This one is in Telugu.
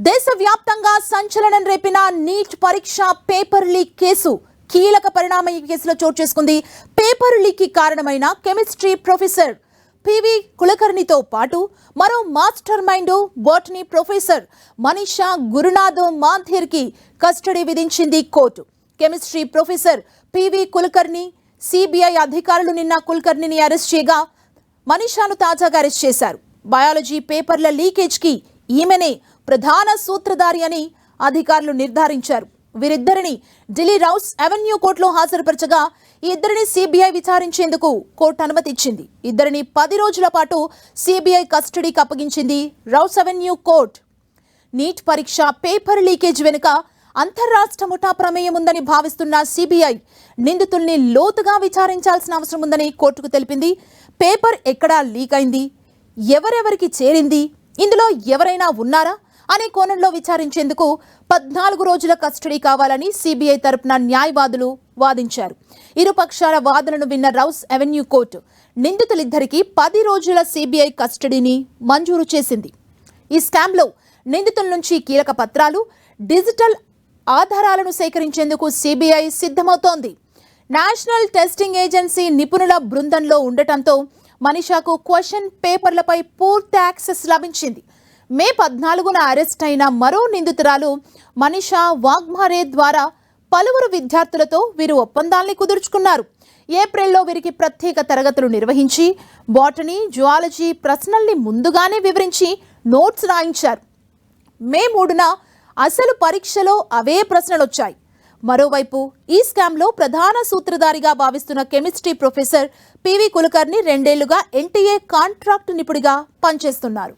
దేశవ్యాప్తంగా సంచలనం రేపిన నీట్ పరీక్ష పేపర్ లీక్ కేసు కీలక పరిణామం ఈ కేసులో చోటు చేసుకుంది. పేపర్ లీక్ కి కారణమైన కెమిస్ట్రీ ప్రొఫెసర్ పివి కులకర్ణితో పాటు మరో master mind botany professor Manisha Gurunath Manther కి కస్టడీ విధించింది court. Chemistry professor PV Kulkarni CBI అధికారులు నిన్న కులకర్ణిని అరెస్ట్ చేయగా మనీషాను తాజాగా అరెస్ట్ చేశారు. బయాలజీ పేపర్ల లీకేజ్ కి ఈమెనే ప్రధాన సూత్రధారి అని అధికారులు నిర్ధారించారు. వీరిద్దరిని ఢిల్లీ రౌస్ అవెన్యూ కోర్టులో హాజరుపరచగా ఈ ఇద్దరిని సిబిఐ విచారించేందుకు కోర్టు అనుమతి ఇచ్చింది. ఇద్దరిని 10 రోజుల పాటు సిబిఐ కస్టడీకి అప్పగించింది రౌస్ అవెన్యూ కోర్టు. నీట్ పరీక్ష పేపర్ లీకేజ్ వెనుక అంతర్రాష్ట్ర ముఠా ప్రమేయం ఉందని భావిస్తున్న సిబిఐ నిందితుల్ని లోతుగా విచారించాల్సిన అవసరం ఉందని కోర్టుకు తెలిపింది. పేపర్ ఎక్కడా లీక్ అయింది, ఎవరెవరికి చేరింది, ఇందులో ఎవరైనా ఉన్నారా అనే కోణంలో విచారించేందుకు 14 రోజుల కస్టడీ కావాలని సిబిఐ తరపున న్యాయవాదులు వాదించారు. ఇరుపక్షాల వాదనను విన్న రౌస్ అవెన్యూ కోర్టు నిందితులిద్దరికీ 10 రోజుల సిబిఐ కస్టడీని మంజూరు చేసింది. ఈ స్కామ్లో నిందితుల నుంచి కీలక పత్రాలు, డిజిటల్ ఆధారాలను సేకరించేందుకు సిబిఐ సిద్ధమవుతోంది. నేషనల్ టెస్టింగ్ ఏజెన్సీ నిపుణుల బృందంలో ఉండటంతో మనీషాకు క్వశ్చన్ పేపర్లపై పూర్తి యాక్సెస్ లభించింది. మే 14న అరెస్ట్ అయిన మరో నిందితురాలు మనీషా వాగ్మారే ద్వారా పలువురు విద్యార్థులతో వీరు ఒప్పందాల్ని కుదుర్చుకున్నారు. ఏప్రిల్లో వీరికి ప్రత్యేక తరగతులు నిర్వహించి బాటనీ, జువాలజీ ప్రశ్నల్ని ముందుగానే వివరించి నోట్స్ రాయించారు. మే 3న అసలు పరీక్షలో అవే ప్రశ్నలొచ్చాయి. మరోవైపు ఈ స్కామ్లో ప్రధాన సూత్రధారిగా భావిస్తున్న కెమిస్ట్రీ ప్రొఫెసర్ పివి కులకర్ణి 2 ఏళ్లుగా ఎన్టీఏ కాంట్రాక్ట్ నిపుణుడిగా పనిచేస్తున్నారు.